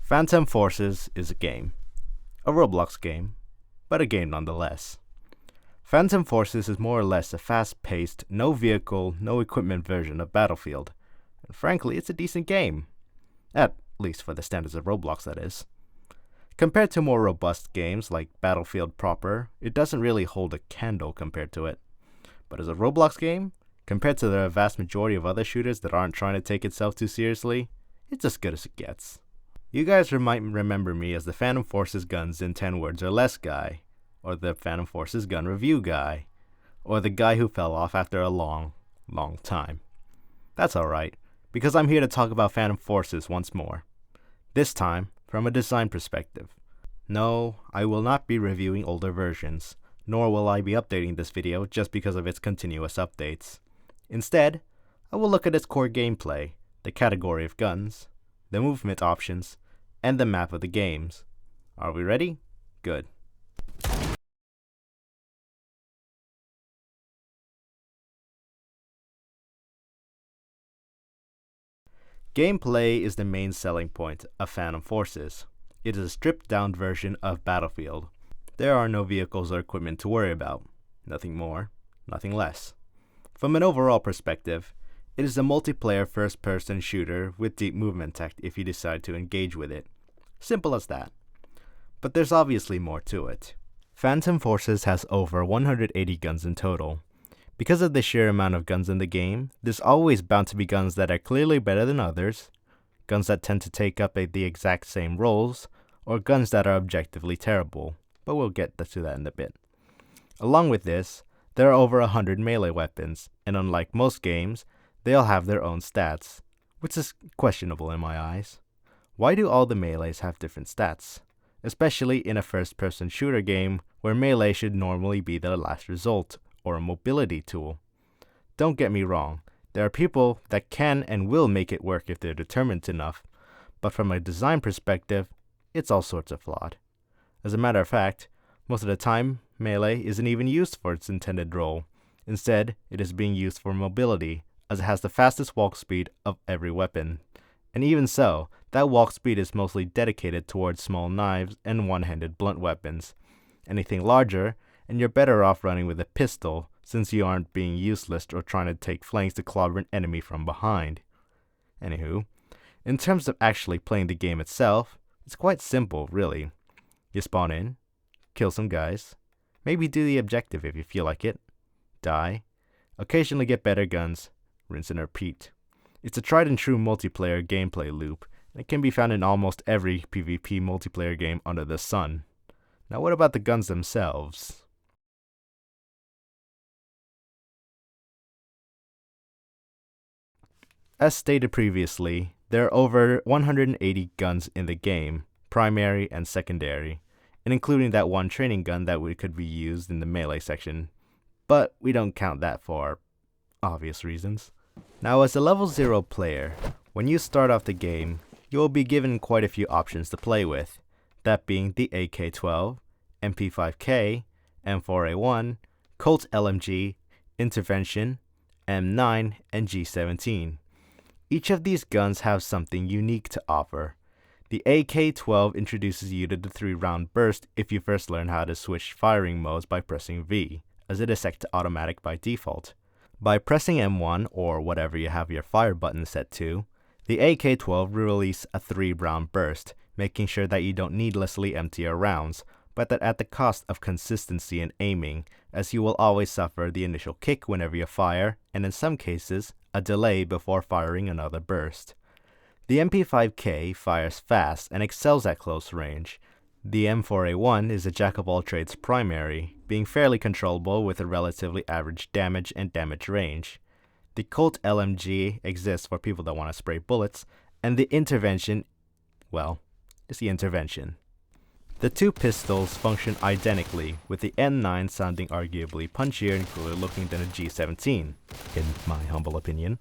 Phantom Forces is a game. A Roblox game, but a game nonetheless. Phantom Forces is more or less a fast-paced, no vehicle, no equipment version of Battlefield. And frankly, it's a decent game. At least for the standards of Roblox, that is. Compared to more robust games like Battlefield proper, it doesn't really hold a candle compared to it. But as a Roblox game, compared to the vast majority of other shooters that aren't trying to take itself too seriously, it's as good as it gets. You guys might remember me as the Phantom Forces Guns in 10 Words or Less guy, or the Phantom Forces Gun Review guy, or the guy who fell off after a long time. That's alright, because I'm here to talk about Phantom Forces once more. This time, from a design perspective. No, I will not be reviewing older versions, nor will I be updating this video just because of its continuous updates. Instead, I will look at its core gameplay, the category of guns, the movement options, and the map of the games. Are we ready? Good. Gameplay is the main selling point of Phantom Forces. It is a stripped-down version of Battlefield. There are no vehicles or equipment to worry about. Nothing more, nothing less. From an overall perspective, it is a multiplayer first-person shooter with deep movement tech if you decide to engage with it. Simple as that. But there's obviously more to it. Phantom Forces has over 180 guns in total. Because of the sheer amount of guns in the game, there's always bound to be guns that are clearly better than others, guns that tend to take up the exact same roles, or guns that are objectively terrible, but we'll get to that in a bit. Along with this, there are over 100 melee weapons, and unlike most games, they all have their own stats, which is questionable in my eyes. Why do all the melees have different stats? Especially in a first-person shooter game where melee should normally be the last result, or a mobility tool. Don't get me wrong, there are people that can and will make it work if they're determined enough, but from a design perspective, it's all sorts of flawed. As a matter of fact, most of the time, melee isn't even used for its intended role. Instead, it is being used for mobility, as it has the fastest walk speed of every weapon. And even so, that walk speed is mostly dedicated towards small knives and one-handed blunt weapons. Anything larger, and you're better off running with a pistol, since you aren't being useless or trying to take flanks to clobber an enemy from behind. Anywho, in terms of actually playing the game itself, it's quite simple, really. You spawn in, kill some guys, maybe do the objective if you feel like it, die, occasionally get better guns, rinse and repeat. It's a tried and true multiplayer gameplay loop, and it can be found in almost every PvP multiplayer game under the sun. Now what about the guns themselves? As stated previously, there are over 180 guns in the game, primary and secondary, and including that one training gun that could be used in the melee section, but we don't count that for obvious reasons. Now as a level 0 player, when you start off the game, you will be given quite a few options to play with, that being the AK-12, MP5K, M4A1, Colt LMG, Intervention, M9, and G17. Each of these guns have something unique to offer. The AK-12 introduces you to the 3-round burst if you first learn how to switch firing modes by pressing V, as it is set to automatic by default. By pressing M1 or whatever you have your fire button set to, the AK-12 will release a 3-round burst, making sure that you don't needlessly empty your rounds, but that at the cost of consistency in aiming, as you will always suffer the initial kick whenever you fire, and in some cases, a delay before firing another burst. The MP5K fires fast and excels at close range. The M4A1 is a jack-of-all-trades primary, being fairly controllable with a relatively average damage and damage range. The Colt LMG exists for people that want to spray bullets, and the Intervention, well, is the Intervention. The two pistols function identically, with the M9 sounding arguably punchier and cooler looking than a G17, in my humble opinion.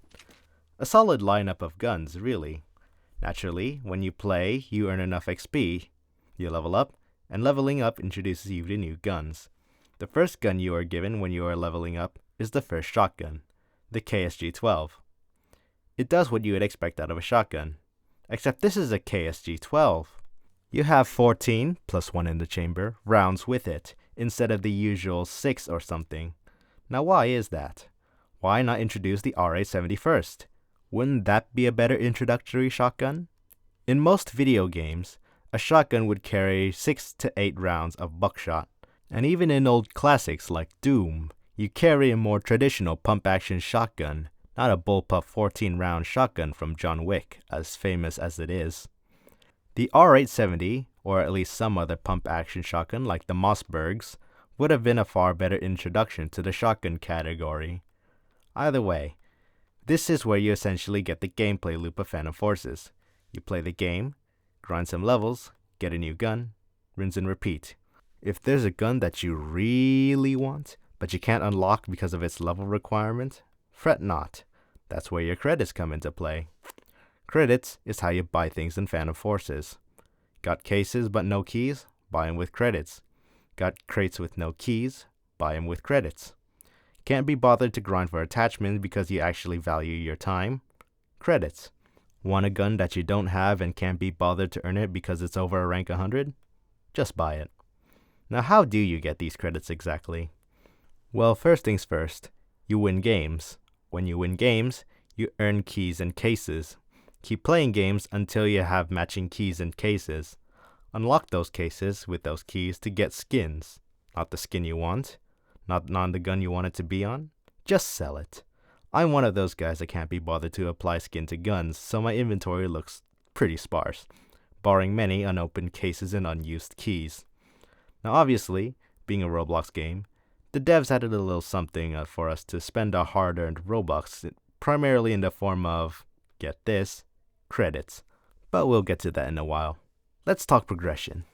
A solid lineup of guns, really. Naturally, when you play, you earn enough XP, you level up, and leveling up introduces you to new guns. The first gun you are given when you are leveling up is the first shotgun, the KSG-12. It does what you would expect out of a shotgun. except this is a KSG-12. You have 14, plus 1 in the chamber, rounds with it, instead of the usual 6 or something. Now why is that? Why not introduce the R870 first? Wouldn't that be a better introductory shotgun? In most video games, a shotgun would carry 6 to 8 rounds of buckshot, and even in old classics like Doom, you carry a more traditional pump-action shotgun, not a bullpup 14-round shotgun from John Wick, as famous as it is. The R870, or at least some other pump-action shotgun like the Mossbergs, would have been a far better introduction to the shotgun category. Either way, this is where you essentially get the gameplay loop of Phantom Forces. You play the game, grind some levels, get a new gun, rinse and repeat. If there's a gun that you really want, but you can't unlock because of its level requirement, fret not. That's where your credits come into play. Credits is how you buy things in Phantom Forces. Got cases but no keys? Buy them with credits. Got crates with no keys? Buy them with credits. Can't be bothered to grind for attachments because you actually value your time? Credits. Want a gun that you don't have and can't be bothered to earn it because it's over a rank 100? Just buy it. Now how do you get these credits exactly? Well, first things first, you win games. When you win games, you earn keys and cases. Keep playing games until you have matching keys and cases. Unlock those cases with those keys to get skins. Not the skin you want, not on the gun you want it to be on. Just sell it. I'm one of those guys that can't be bothered to apply skin to guns, so my inventory looks pretty sparse, barring many unopened cases and unused keys. Now obviously, being a Roblox game, the devs added a little something for us to spend our hard-earned Robux, primarily in the form of, get this, credits. But we'll get to that in a while. Let's talk progression.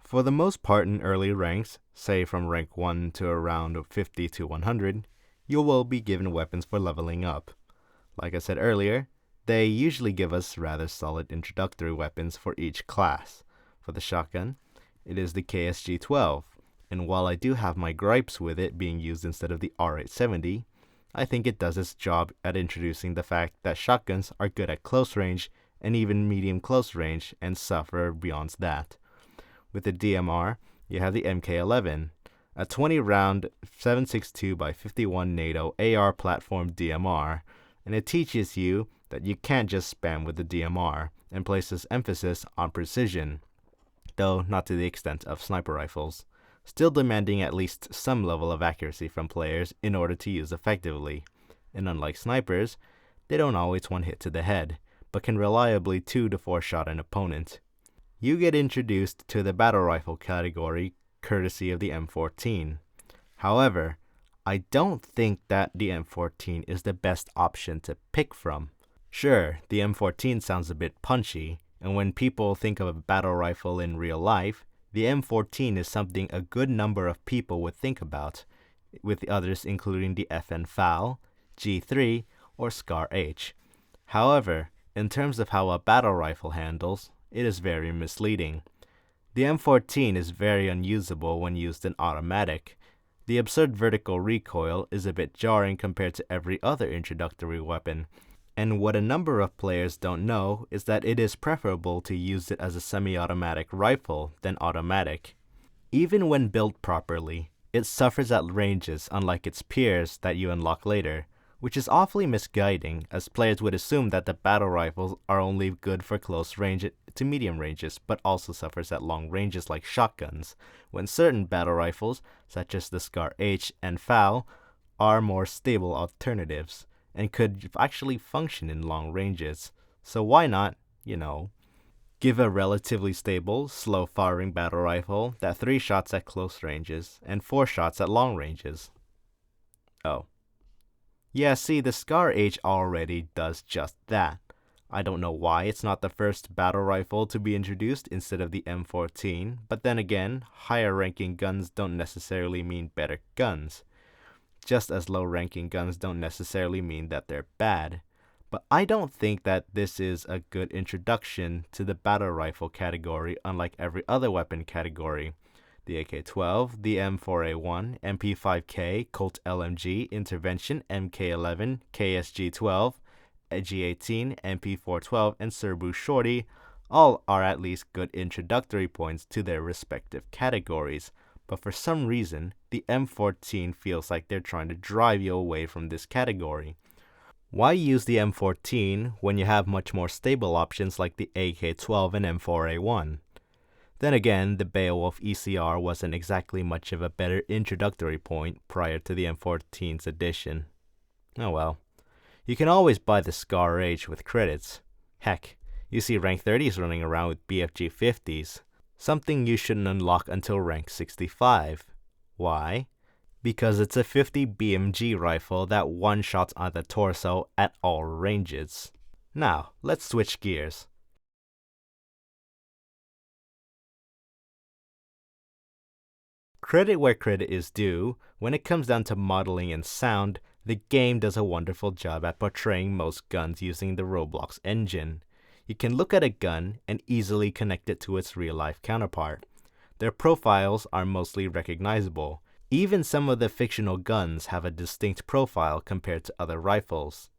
For the most part in early ranks, say from rank 1 to around 50 to 100, you will be given weapons for leveling up. Like I said earlier, they usually give us rather solid introductory weapons for each class. For the shotgun, it is the KSG-12, and while I do have my gripes with it being used instead of the R870, I think it does its job at introducing the fact that shotguns are good at close range and even medium close range and suffer beyond that. With the DMR, you have the MK11, a 20-round 7.62x51 NATO AR platform DMR, and it teaches you that you can't just spam with the DMR and places emphasis on precision, though not to the extent of sniper rifles, still demanding at least some level of accuracy from players in order to use effectively. And unlike snipers, they don't always one hit to the head, but can reliably 2 to 4 shot an opponent. You get introduced to the battle rifle category courtesy of the M14. However, I don't think that the M14 is the best option to pick from. Sure, the M14 sounds a bit punchy, and when people think of a battle rifle in real life, the M14 is something a good number of people would think about, with the others including the FN FAL, G3, or SCAR H. However, in terms of how a battle rifle handles, it is very misleading. The M14 is very unusable when used in automatic. The absurd vertical recoil is a bit jarring compared to every other introductory weapon, and what a number of players don't know is that it is preferable to use it as a semi-automatic rifle than automatic. Even when built properly, it suffers at ranges unlike its peers that you unlock later, which is awfully misguiding as players would assume that the battle rifles are only good for close range to medium ranges, but also suffers at long ranges like shotguns, when certain battle rifles, such as the SCAR H and FAL, are more stable alternatives and could actually function in long ranges. So why not, give a relatively stable, slow-firing battle rifle that 3 shots at close ranges and 4 shots at long ranges? Oh. Yeah, see, the SCAR H already does just that. I don't know why it's not the first battle rifle to be introduced instead of the M14, but then again, higher ranking guns don't necessarily mean better guns. Just as low-ranking guns don't necessarily mean that they're bad. But I don't think that this is a good introduction to the battle rifle category unlike every other weapon category. the AK-12, the M4A1, MP5K, Colt LMG, Intervention, MK11, KSG-12, G18, MP412, and Serbu Shorty all are at least good introductory points to their respective categories, but for some reason, the M14 feels like they're trying to drive you away from this category. Why use the M14 when you have much more stable options like the AK-12 and M4A1? Then again, the Beowulf ECR wasn't exactly much of a better introductory point prior to the M14's addition. Oh well. You can always buy the Scar H with credits. Heck, you see rank 30s running around with BFG 50s, something you shouldn't unlock until rank 65. Why? Because it's a 50 BMG rifle that one-shots on the torso at all ranges. Now, let's switch gears. Credit where credit is due, when it comes down to modeling and sound, the game does a wonderful job at portraying most guns using the Roblox engine. You can look at a gun and easily connect it to its real-life counterpart. Their profiles are mostly recognizable. Even some of the fictional guns have a distinct profile compared to other rifles,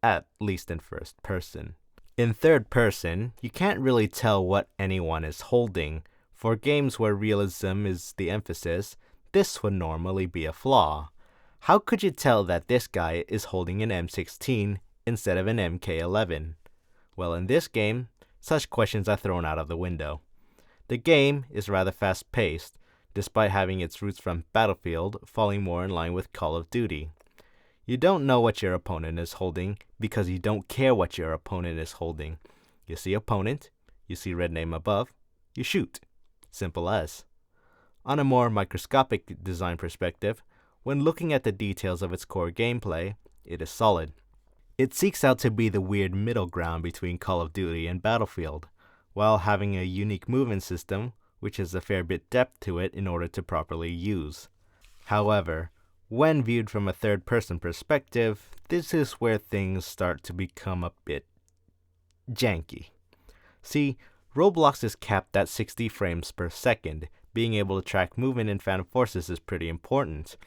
at least in first person. In third person, you can't really tell what anyone is holding. For games where realism is the emphasis, this would normally be a flaw. How could you tell that this guy is holding an M16 instead of an MK11? Well, in this game, such questions are thrown out of the window. The game is rather fast-paced, despite having its roots from Battlefield falling more in line with Call of Duty. You don't know what your opponent is holding because you don't care what your opponent is holding. You see opponent, you see red name above, you shoot. Simple as. On a more microscopic design perspective, when looking at the details of its core gameplay, it is solid. It seeks out to be the weird middle ground between Call of Duty and Battlefield, while having a unique movement system, which has a fair bit depth to it in order to properly use. However, when viewed from a third-person perspective, this is where things start to become a bit janky. See, Roblox is capped at 60 frames per second. Being able to track movement in Phantom Forces is pretty important.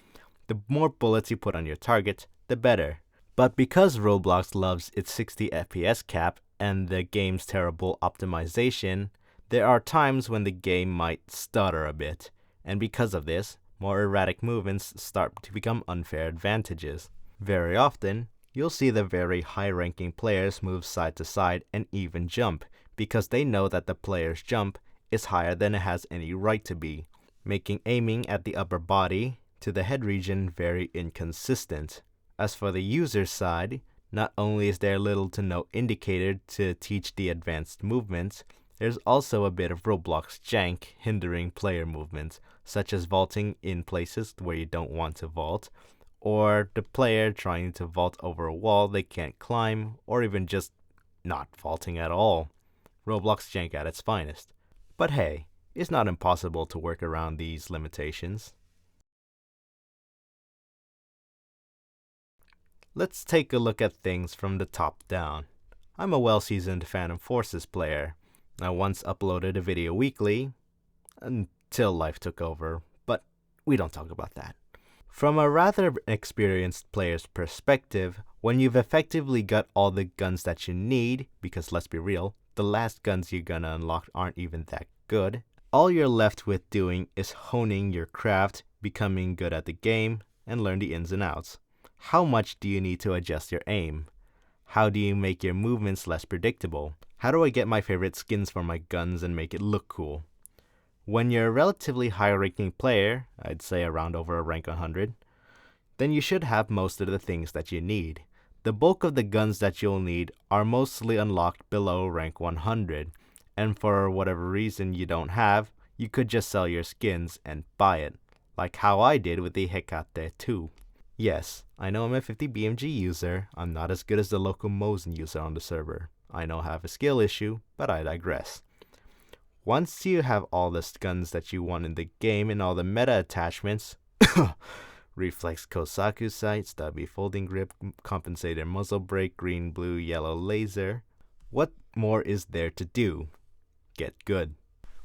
The more bullets you put on your target, the better. But because Roblox loves its 60 FPS cap and the game's terrible optimization, there are times when the game might stutter a bit, and because of this, more erratic movements start to become unfair advantages. Very often, you'll see the very high-ranking players move side to side and even jump, because they know that the player's jump is higher than it has any right to be, making aiming at the upper body to the head region very inconsistent. As for the user's side, not only is there little to no indicator to teach the advanced movements, there's also a bit of Roblox jank hindering player movements, such as vaulting in places where you don't want to vault, or the player trying to vault over a wall they can't climb, or even just not vaulting at all. Roblox jank at its finest. But hey, it's not impossible to work around these limitations. Let's take a look at things from the top down. I'm a well-seasoned Phantom Forces player. I once uploaded a video weekly, until life took over, but we don't talk about that. From a rather experienced player's perspective, when you've effectively got all the guns that you need, because let's be real, the last guns you're gonna unlock aren't even that good, all you're left with doing is honing your craft, becoming good at the game, and learn the ins and outs. How much do you need to adjust your aim? How do you make your movements less predictable? How do I get my favorite skins for my guns and make it look cool? When you're a relatively high-ranking player, I'd say around over a rank 100, then you should have most of the things that you need. The bulk of the guns that you'll need are mostly unlocked below rank 100, and for whatever reason you don't have, you could just sell your skins and buy it, like how I did with the Hecate 2. Yes, I know I'm a 50 BMG user. I'm not as good as the local Mosin user on the server. I know I have a skill issue, but I digress. Once you have all the guns that you want in the game and all the meta attachments, reflex Kosaku sight, stubby folding grip, compensator muzzle brake, green, blue, yellow laser, what more is there to do? Get good.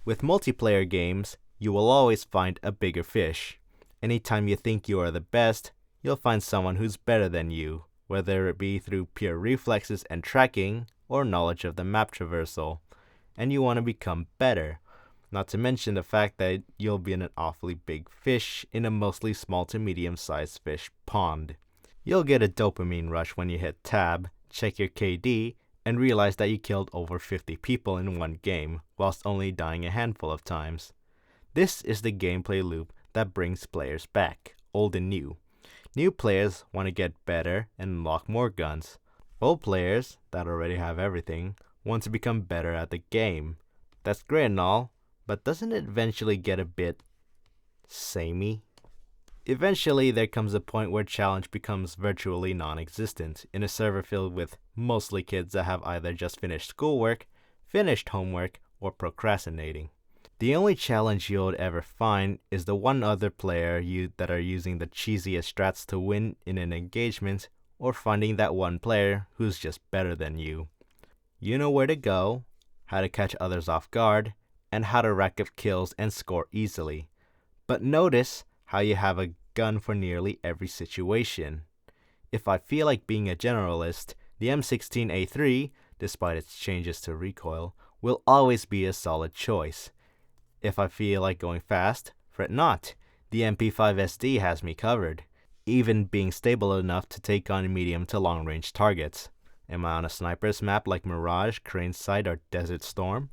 With multiplayer games, you will always find a bigger fish. Anytime you think you are the best, you'll find someone who's better than you, whether it be through pure reflexes and tracking or knowledge of the map traversal, and you want to become better. Not to mention the fact that you'll be in an awfully big fish in a mostly small to medium-sized fish pond. You'll get a dopamine rush when you hit tab, check your KD, and realize that you killed over 50 people in one game, whilst only dying a handful of times. This is the gameplay loop that brings players back, old and new. New players want to get better and unlock more guns. Old players, that already have everything, want to become better at the game. That's great and all, but doesn't it eventually get a bit samey? Eventually, there comes a point where challenge becomes virtually non-existent in a server filled with mostly kids that have either just finished schoolwork, finished homework, or procrastinating. The only challenge you'll ever find is the one other player that are using the cheesiest strats to win in an engagement, or finding that one player who's just better than you. You know where to go, how to catch others off guard, and how to rack up kills and score easily. But notice how you have a gun for nearly every situation. If I feel like being a generalist, the M16A3, despite its changes to recoil, will always be a solid choice. If I feel like going fast, fret not, the MP5SD has me covered, even being stable enough to take on medium to long range targets. Am I on a sniper's map like Mirage, Crane's Sight, or Desert Storm?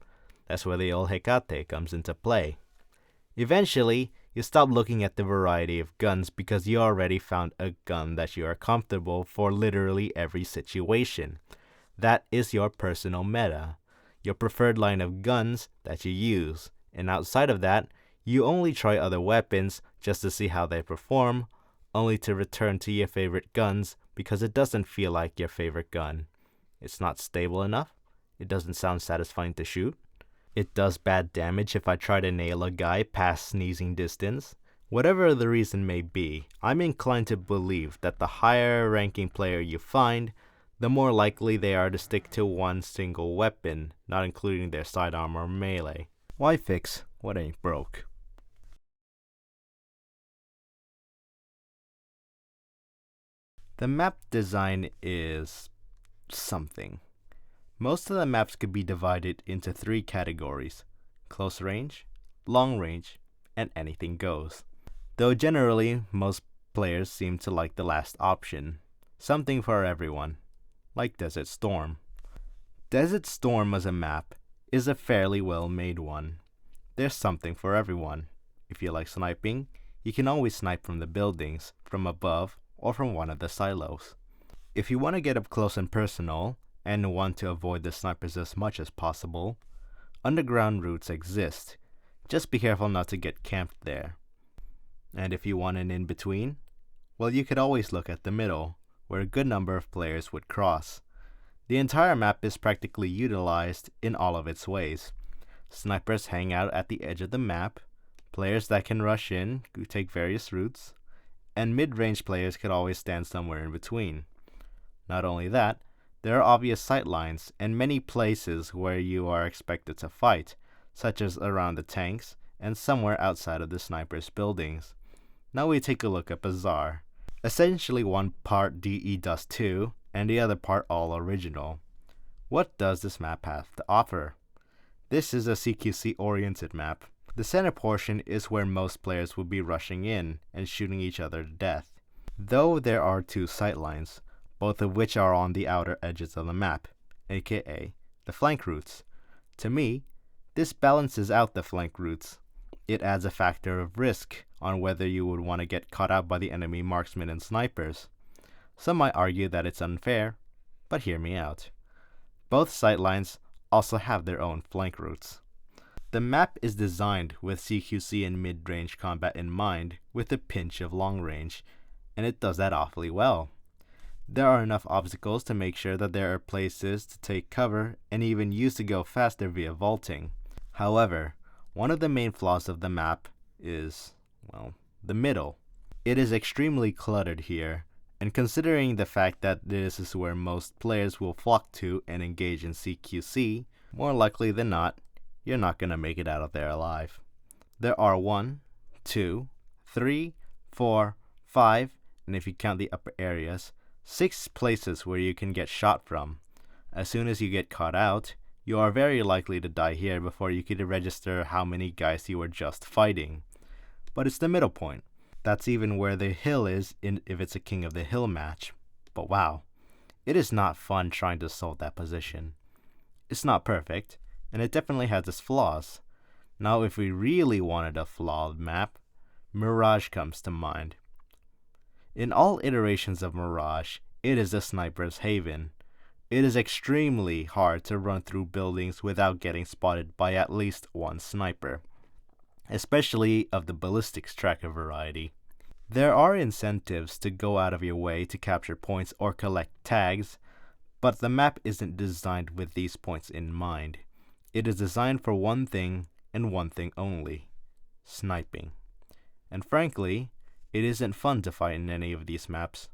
That's where the old Hecate comes into play. Eventually, you stop looking at the variety of guns because you already found a gun that you are comfortable for literally every situation. That is your personal meta, your preferred line of guns that you use, and outside of that, you only try other weapons just to see how they perform, only to return to your favorite guns because it doesn't feel like your favorite gun. It's not stable enough, it doesn't sound satisfying to shoot, it does bad damage if I try to nail a guy past sneezing distance. Whatever the reason may be, I'm inclined to believe that the higher ranking player you find, the more likely they are to stick to one single weapon, not including their sidearm or melee. Why fix what ain't broke? The map design is something. Most of the maps could be divided into 3 categories: close range, long range, and anything goes. Though generally, most players seem to like the last option. Something for everyone, like Desert Storm. Desert Storm as a map is a fairly well made one. There's something for everyone. If you like sniping, you can always snipe from the buildings, from above, or from one of the silos. If you want to get up close and personal, and want to avoid the snipers as much as possible, underground routes exist. Just be careful not to get camped there. And if you want an in-between, well, you could always look at the middle, where a good number of players would cross. The entire map is practically utilized in all of its ways. Snipers hang out at the edge of the map, players that can rush in could take various routes, and mid-range players could always stand somewhere in between. Not only that, there are obvious sight lines and many places where you are expected to fight, such as around the tanks and somewhere outside of the sniper's buildings. Now we take a look at Bazaar. Essentially one part DE Dust 2 and the other part all original. What does this map have to offer? This is a CQC oriented map. The center portion is where most players will be rushing in and shooting each other to death. Though there are 2 sight lines, both of which are on the outer edges of the map, aka the flank routes. To me, this balances out the flank routes. It adds a factor of risk on whether you would want to get caught out by the enemy marksmen and snipers. Some might argue that it's unfair, but hear me out. Both sightlines also have their own flank routes. The map is designed with CQC and mid-range combat in mind with a pinch of long range, and it does that awfully well. There are enough obstacles to make sure that there are places to take cover and even use to go faster via vaulting. However, one of the main flaws of the map is, well, the middle. It is extremely cluttered here, and considering the fact that this is where most players will flock to and engage in CQC, more likely than not, you're not going to make it out of there alive. There are 1, 2, 3, 4, 5, and if you count the upper areas, 6 places where you can get shot from. As soon as you get caught out, you are very likely to die here before you could register how many guys you were just fighting. But it's the middle point. That's even where the hill is if it's a King of the Hill match. But wow, it is not fun trying to assault that position. It's not perfect, and it definitely has its flaws. Now if we really wanted a flawed map, Mirage comes to mind. In all iterations of Mirage, it is a sniper's haven. It is extremely hard to run through buildings without getting spotted by at least one sniper, especially of the ballistics tracker variety. There are incentives to go out of your way to capture points or collect tags, but the map isn't designed with these points in mind. It is designed for one thing and one thing only: sniping. And frankly, it isn't fun to fight in any of these maps.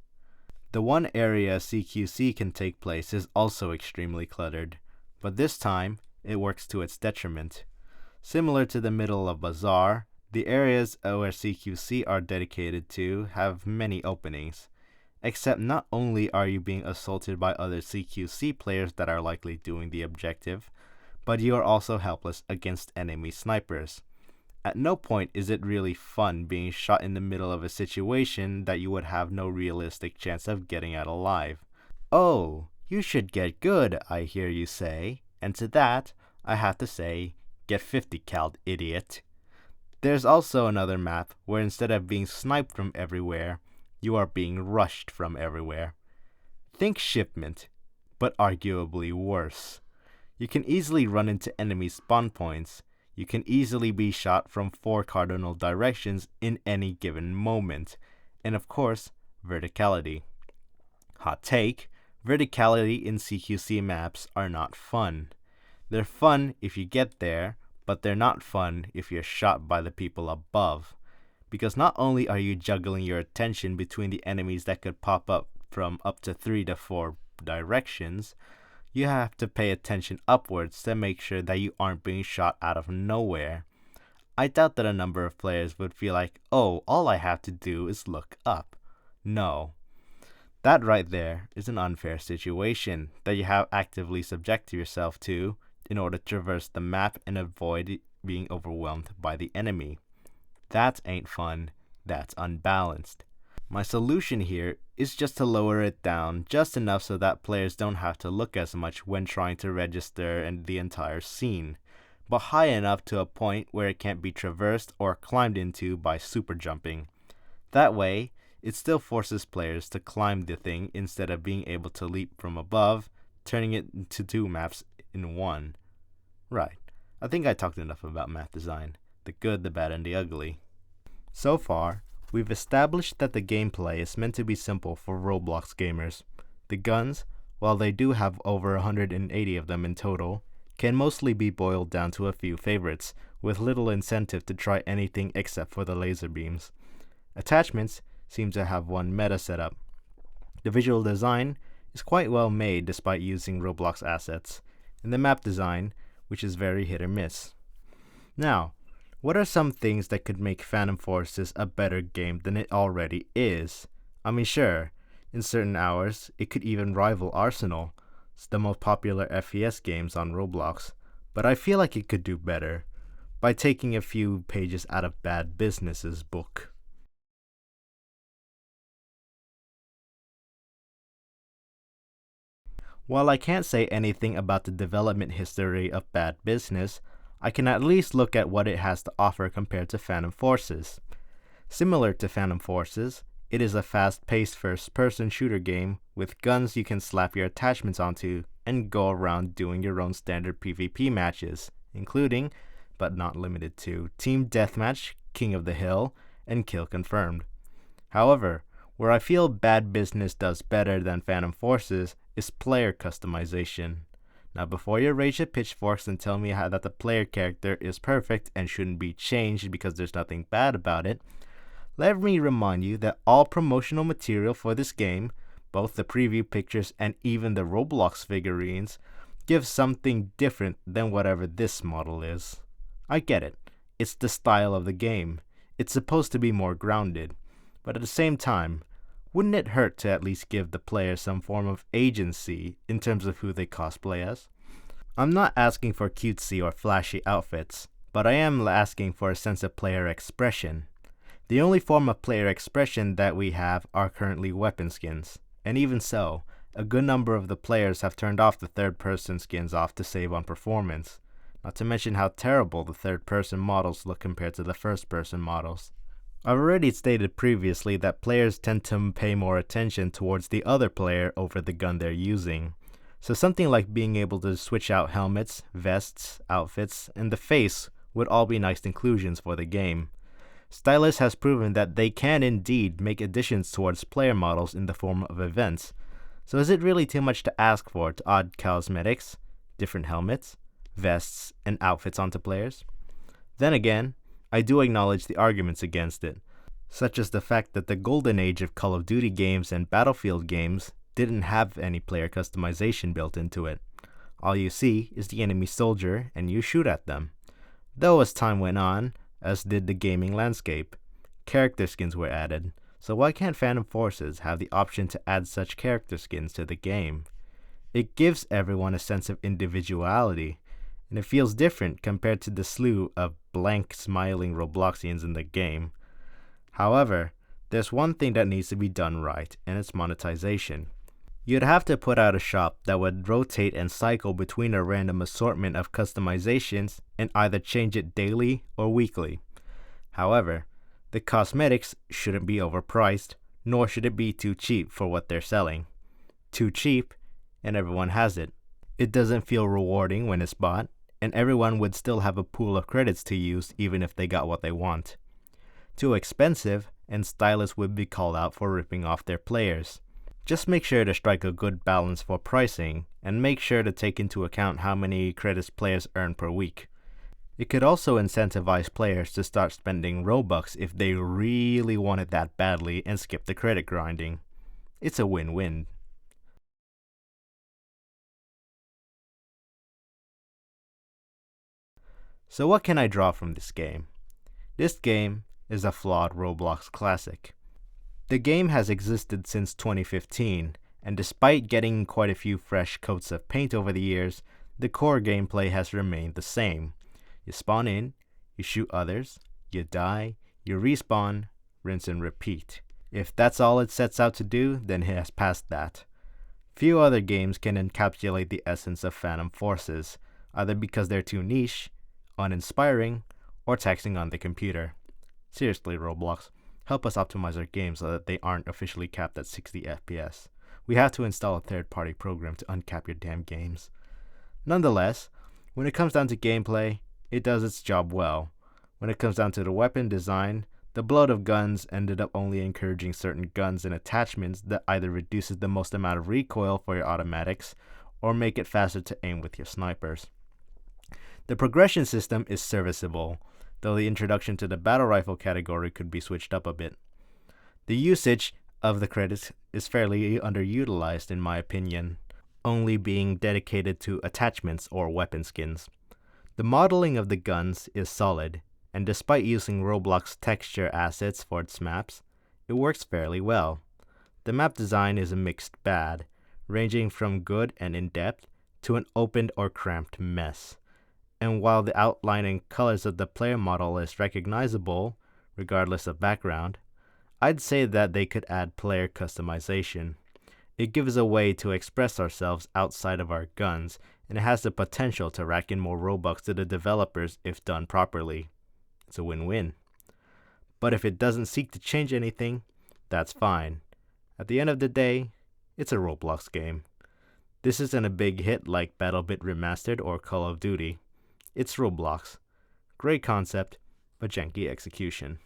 The one area CQC can take place is also extremely cluttered, but this time, it works to its detriment. Similar to the middle of Bazaar, the areas where CQC are dedicated to have many openings, except not only are you being assaulted by other CQC players that are likely doing the objective, but you are also helpless against enemy snipers. At no point is it really fun being shot in the middle of a situation that you would have no realistic chance of getting out alive. Oh, you should get good, I hear you say, and to that, I have to say, get 50 cal, idiot. There's also another map where instead of being sniped from everywhere, you are being rushed from everywhere. Think Shipment, but arguably worse. You can easily run into enemy spawn points. You can easily be shot from 4 cardinal directions in any given moment. And of course, verticality. Hot take, verticality in CQC maps are not fun. They're fun if you get there, but they're not fun if you're shot by the people above. Because not only are you juggling your attention between the enemies that could pop up from up to 3 to 4 directions, you have to pay attention upwards to make sure that you aren't being shot out of nowhere. I doubt that a number of players would feel like, oh, all I have to do is look up. No. That right there is an unfair situation that you have actively subjected yourself to in order to traverse the map and avoid being overwhelmed by the enemy. That ain't fun. That's unbalanced. My solution here is just to lower it down just enough so that players don't have to look as much when trying to register in the entire scene, but high enough to a point where it can't be traversed or climbed into by super jumping. That way, it still forces players to climb the thing instead of being able to leap from above, turning it into 2 maps in one. Right, I think I talked enough about map design, the good, the bad, and the ugly. So far, we've established that the gameplay is meant to be simple for Roblox gamers. The guns, while they do have over 180 of them in total, can mostly be boiled down to a few favorites, with little incentive to try anything except for the laser beams. Attachments seem to have one meta setup. The visual design is quite well made despite using Roblox assets, and the map design, which is very hit or miss. Now, what are some things that could make Phantom Forces a better game than it already is? I mean, sure, in certain hours, it could even rival Arsenal, the most popular FPS games on Roblox, but I feel like it could do better by taking a few pages out of Bad Business's book. While I can't say anything about the development history of Bad Business, I can at least look at what it has to offer compared to Phantom Forces. Similar to Phantom Forces, it is a fast-paced first-person shooter game with guns you can slap your attachments onto and go around doing your own standard PvP matches, including, but not limited to, Team Deathmatch, King of the Hill, and Kill Confirmed. However, where I feel Bad Business does better than Phantom Forces is player customization. Now, before you rage at pitchforks and tell me that the player character is perfect and shouldn't be changed because there's nothing bad about it, let me remind you that all promotional material for this game, both the preview pictures and even the Roblox figurines, give something different than whatever this model is. I get it. It's the style of the game. It's supposed to be more grounded. But at the same time, wouldn't it hurt to at least give the player some form of agency in terms of who they cosplay as? I'm not asking for cutesy or flashy outfits, but I am asking for a sense of player expression. The only form of player expression that we have are currently weapon skins, and even so, a good number of the players have turned off the third-person skins off to save on performance, not to mention how terrible the third-person models look compared to the first-person models. I've already stated previously that players tend to pay more attention towards the other player over the gun they're using. So something like being able to switch out helmets, vests, outfits, and the face would all be nice inclusions for the game. Stylus has proven that they can indeed make additions towards player models in the form of events. So is it really too much to ask for to add cosmetics, different helmets, vests, and outfits onto players? Then again, I do acknowledge the arguments against it, such as the fact that the golden age of Call of Duty games and Battlefield games didn't have any player customization built into it. All you see is the enemy soldier and you shoot at them. Though as time went on, as did the gaming landscape, character skins were added, so why can't Phantom Forces have the option to add such character skins to the game? It gives everyone a sense of individuality, and it feels different compared to the slew of blank smiling Robloxians in the game. However, there's one thing that needs to be done right, and it's monetization. You'd have to put out a shop that would rotate and cycle between a random assortment of customizations and either change it daily or weekly. However, the cosmetics shouldn't be overpriced, nor should it be too cheap for what they're selling. Too cheap, and everyone has it. It doesn't feel rewarding when it's bought, and everyone would still have a pool of credits to use even if they got what they want. Too expensive, and Stylus would be called out for ripping off their players. Just make sure to strike a good balance for pricing, and make sure to take into account how many credits players earn per week. It could also incentivize players to start spending Robux if they really want it that badly and skip the credit grinding. It's a win-win. So what can I draw from this game? This game is a flawed Roblox classic. The game has existed since 2015, and despite getting quite a few fresh coats of paint over the years, the core gameplay has remained the same. You spawn in, you shoot others, you die, you respawn, rinse and repeat. If that's all it sets out to do, then it has passed that. Few other games can encapsulate the essence of Phantom Forces, either because they're too niche, uninspiring, or taxing on the computer. Seriously, Roblox, help us optimize our games so that they aren't officially capped at 60 FPS. We have to install a third-party program to uncap your damn games. Nonetheless, when it comes down to gameplay, it does its job well. When it comes down to the weapon design, the bloat of guns ended up only encouraging certain guns and attachments that either reduces the most amount of recoil for your automatics or make it faster to aim with your snipers. The progression system is serviceable, though the introduction to the battle rifle category could be switched up a bit. The usage of the credits is fairly underutilized in my opinion, only being dedicated to attachments or weapon skins. The modeling of the guns is solid, and despite using Roblox texture assets for its maps, it works fairly well. The map design is a mixed bag, ranging from good and in-depth to an opened or cramped mess. And while the outline and colors of the player model is recognizable, regardless of background, I'd say that they could add player customization. It gives a way to express ourselves outside of our guns, and it has the potential to rack in more Robux to the developers if done properly. It's a win-win. But if it doesn't seek to change anything, that's fine. At the end of the day, it's a Roblox game. This isn't a big hit like BattleBit Remastered or Call of Duty. It's Roblox. Great concept, but janky execution.